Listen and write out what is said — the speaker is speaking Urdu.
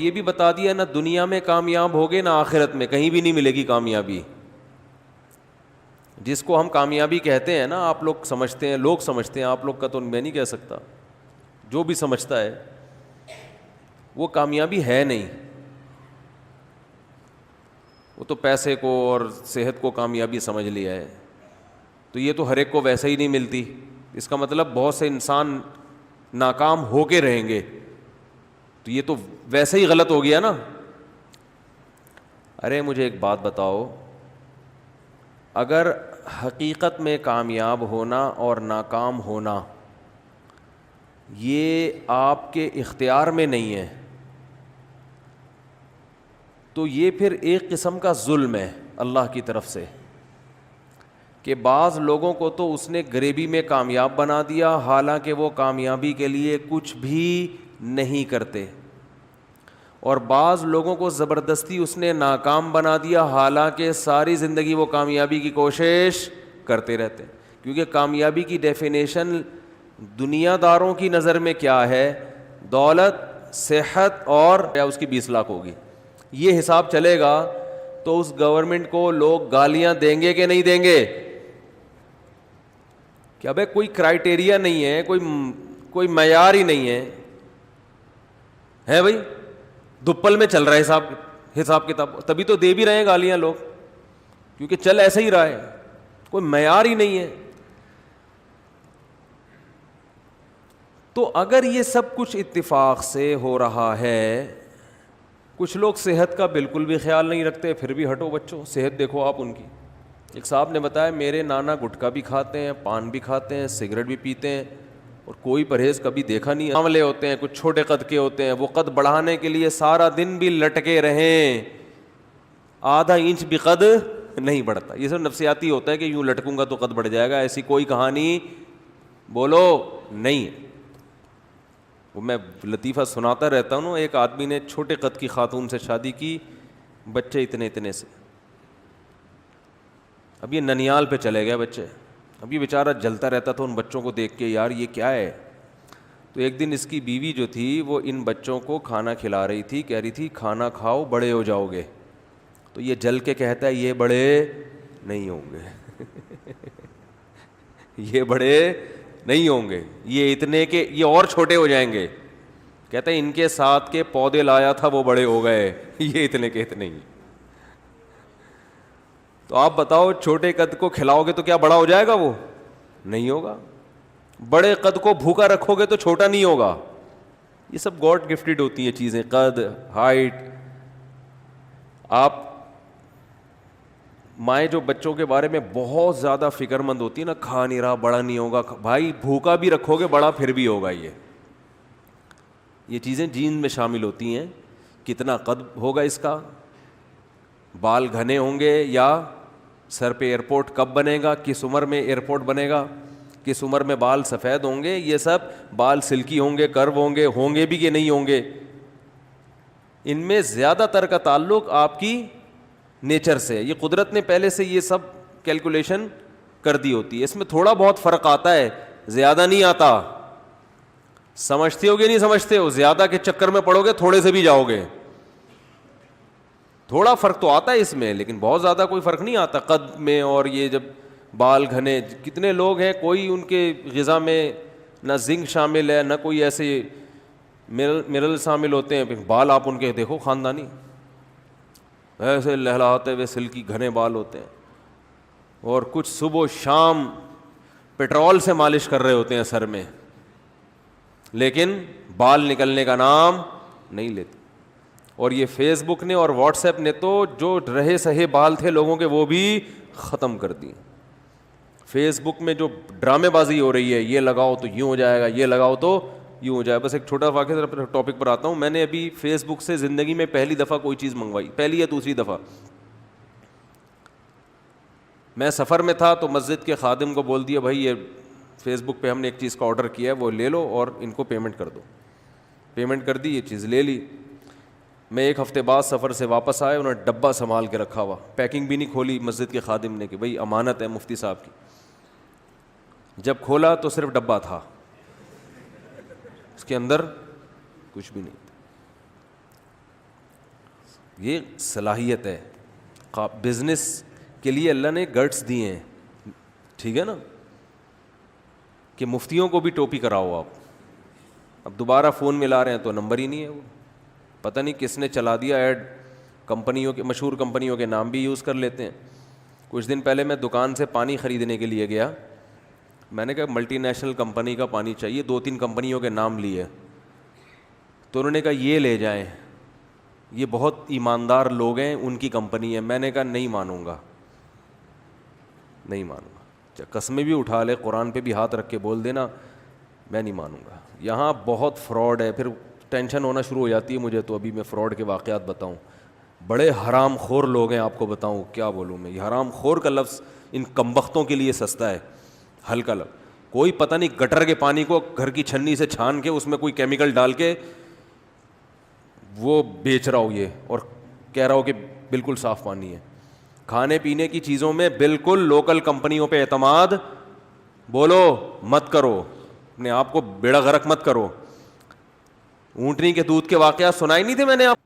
یہ بھی بتا دیا نہ دنیا میں کامیاب ہوگے نہ آخرت میں، کہیں بھی نہیں ملے گی کامیابی. جس کو ہم کامیابی کہتے ہیں نا، آپ لوگ سمجھتے ہیں، لوگ سمجھتے ہیں، آپ لوگ کا تو میں نہیں کہہ سکتا، جو بھی سمجھتا ہے وہ کامیابی ہے نہیں. وہ تو پیسے کو اور صحت کو کامیابی سمجھ لیا ہے. تو یہ تو ہر ایک کو ویسے ہی نہیں ملتی. اس کا مطلب بہت سے انسان ناکام ہو کے رہیں گے، تو یہ تو ویسے ہی غلط ہو گیا نا. ارے مجھے ایک بات بتاؤ، اگر حقیقت میں کامیاب ہونا اور ناکام ہونا یہ آپ کے اختیار میں نہیں ہے، تو یہ پھر ایک قسم کا ظلم ہے اللہ کی طرف سے، کہ بعض لوگوں کو تو اس نے غریبی میں کامیاب بنا دیا حالانکہ وہ کامیابی کے لیے کچھ بھی نہیں کرتے، اور بعض لوگوں کو زبردستی اس نے ناکام بنا دیا حالانکہ ساری زندگی وہ کامیابی کی کوشش کرتے رہتے. کیونکہ کامیابی کی ڈیفینیشن دنیا داروں کی نظر میں کیا ہے؟ دولت، صحت اور یا اس کی 20 لاکھ ہوگی. یہ حساب چلے گا تو اس گورنمنٹ کو لوگ گالیاں دیں گے کہ نہیں دیں گے؟ کہ بھائی کوئی کرائیٹیریا نہیں ہے، کوئی معیار ہی نہیں ہے بھائی، دپل میں چل رہا ہے حساب کتاب، تبھی تو دے بھی رہے ہیں گالیاں لوگ، کیونکہ چل ایسے ہی رہا ہے، کوئی معیار ہی نہیں ہے. تو اگر یہ سب کچھ اتفاق سے ہو رہا ہے، کچھ لوگ صحت کا بالکل بھی خیال نہیں رکھتے، پھر بھی ہٹو بچوں، صحت دیکھو آپ ان کی. ایک صاحب نے بتایا میرے نانا گٹکا بھی کھاتے ہیں، پان بھی کھاتے ہیں، سگریٹ بھی پیتے ہیں، اور کوئی پرہیز کبھی دیکھا نہیں ہے. عاملے ہوتے ہیں، کچھ چھوٹے قد کے ہوتے ہیں، وہ قد بڑھانے کے لیے سارا دن بھی لٹکے رہیں، آدھا انچ بھی قد نہیں بڑھتا. یہ سب نفسیاتی ہوتا ہے کہ یوں لٹکوں گا تو قد بڑھ جائے گا، ایسی کوئی کہانی بولو نہیں. وہ میں لطیفہ سناتا رہتا ہوں. ایک آدمی نے چھوٹے قد کی خاتون سے شادی کی، بچے اتنے اتنے سے. اب یہ ننیال پہ چلے گئے بچے. اب یہ بیچارہ جلتا رہتا تھا ان بچوں کو دیکھ کے، یار یہ کیا ہے. تو ایک دن اس کی بیوی جو تھی وہ ان بچوں کو کھانا کھلا رہی تھی، کہہ رہی تھی کھانا کھاؤ بڑے ہو جاؤ گے. تو یہ جل کے کہتا ہے یہ بڑے نہیں ہوں گے یہ بڑے نہیں ہوں گے، یہ اتنے کے یہ اور چھوٹے ہو جائیں گے. کہتے ہیں ان کے ساتھ کے پودے لایا تھا وہ بڑے ہو گئے، یہ اتنے کے اتنے ہی. تو آپ بتاؤ چھوٹے قد کو کھلاؤ گے تو کیا بڑا ہو جائے گا؟ وہ نہیں ہوگا. بڑے قد کو بھوکا رکھو گے تو چھوٹا نہیں ہوگا. یہ سب گاڈ گفٹڈ ہوتی ہیں چیزیں، قد، ہائٹ. آپ مائیں جو بچوں کے بارے میں بہت زیادہ فکر مند ہوتی ہے نا، کھا نہیں رہا بڑا نہیں ہوگا، بھائی بھوکا بھی رکھو گے بڑا پھر بھی ہوگا. یہ چیزیں جین میں شامل ہوتی ہیں. کتنا قد ہوگا اس کا، بال گھنے ہوں گے یا سر پہ ایئرپورٹ کب بنے گا، کس عمر میں ایئرپورٹ بنے گا، کس عمر میں بال سفید ہوں گے، یہ سب بال سلکی ہوں گے، کرو ہوں گے بھی کہ نہیں ہوں گے. ان میں زیادہ تر کا تعلق آپ کی نیچر سے. یہ قدرت نے پہلے سے یہ سب کیلکولیشن کر دی ہوتی ہے. اس میں تھوڑا بہت فرق آتا ہے، زیادہ نہیں آتا. سمجھتے ہو گے نہیں سمجھتے ہو، زیادہ کے چکر میں پڑو گے تھوڑے سے بھی جاؤ گے. تھوڑا فرق تو آتا ہے اس میں، لیکن بہت زیادہ کوئی فرق نہیں آتا قد میں. اور یہ جب بال گھنے، کتنے لوگ ہیں کوئی ان کے غذا میں نہ زنک شامل ہے نہ کوئی ایسے منرل شامل ہوتے ہیں، بال آپ ان کے دیکھو خاندانی ایسے لہلاتے ہوئے سلکی گھنے بال ہوتے ہیں، اور کچھ صبح و شام پیٹرول سے مالش کر رہے ہوتے ہیں سر میں، لیکن بال نکلنے کا نام نہیں لیتے. اور یہ فیس بک نے اور واٹس ایپ نے تو جو رہے سہے بال تھے لوگوں کے وہ بھی ختم کر دیے. فیس بک میں جو ڈرامے بازی ہو رہی ہے، یہ لگاؤ تو یوں ہو جائے گا، یہ لگاؤ تو یوں ہو جائے. بس ایک چھوٹا واقعہ ٹاپک پر آتا ہوں. میں نے ابھی فیس بک سے زندگی میں پہلی دفعہ کوئی چیز منگوائی، پہلی یا دوسری دفعہ. میں سفر میں تھا تو مسجد کے خادم کو بول دیا بھائی یہ فیس بک پہ ہم نے ایک چیز کا آرڈر کیا ہے، وہ لے لو اور ان کو پیمنٹ کر دو. پیمنٹ کر دی، یہ چیز لے لی. میں ایک ہفتے بعد سفر سے واپس آیا، انہوں نے ڈبہ سنبھال کے رکھا ہوا، پیکنگ بھی نہیں کھولی مسجد کے خادم نے کہ بھائی امانت ہے مفتی صاحب کی. جب کھولا تو صرف ڈبہ تھا، اس کے اندر کچھ بھی نہیں. یہ صلاحیت ہے. بزنس کے لیے اللہ نے گٹس دیے ہیں, ٹھیک ہے نا, کہ مفتیوں کو بھی ٹوپی کراؤ آپ. اب دوبارہ فون ملا رہے ہیں تو نمبر ہی نہیں ہے, وہ پتہ نہیں کس نے چلا دیا ایڈ. کمپنیوں کے, مشہور کمپنیوں کے نام بھی یوز کر لیتے ہیں. کچھ دن پہلے میں دکان سے پانی خریدنے کے لیے گیا, میں نے کہا ملٹی نیشنل کمپنی کا پانی چاہیے, 2-3 کمپنیوں کے نام لیے, تو انہوں نے کہا یہ لے جائیں, یہ بہت ایماندار لوگ ہیں, ان کی کمپنی ہے. میں نے کہا نہیں مانوں گا, نہیں مانوں گا. قسمیں بھی اٹھا لے, قرآن پہ بھی ہاتھ رکھ کے بول دینا میں نہیں مانوں گا. یہاں بہت فراڈ ہے, پھر ٹینشن ہونا شروع ہو جاتی ہے مجھے. تو ابھی میں فراڈ کے واقعات بتاؤں, بڑے حرام خور لوگ ہیں, آپ کو بتاؤں کیا بولوں میں. یہ حرام خور کا لفظ ان کمبختوں کے لیے سستا ہے, ہلکا لفظ. کوئی پتہ نہیں گٹر کے پانی کو گھر کی چھنی سے چھان کے اس میں کوئی کیمیکل ڈال کے وہ بیچ رہا ہو یہ, اور کہہ رہا ہو کہ بالکل صاف پانی ہے. کھانے پینے کی چیزوں میں بالکل لوکل کمپنیوں پہ اعتماد بولو مت کرو, اپنے آپ کو بیڑا غرق مت کرو. اونٹنی کے دودھ کے واقعات سنائے نہیں تھے میں نے آپ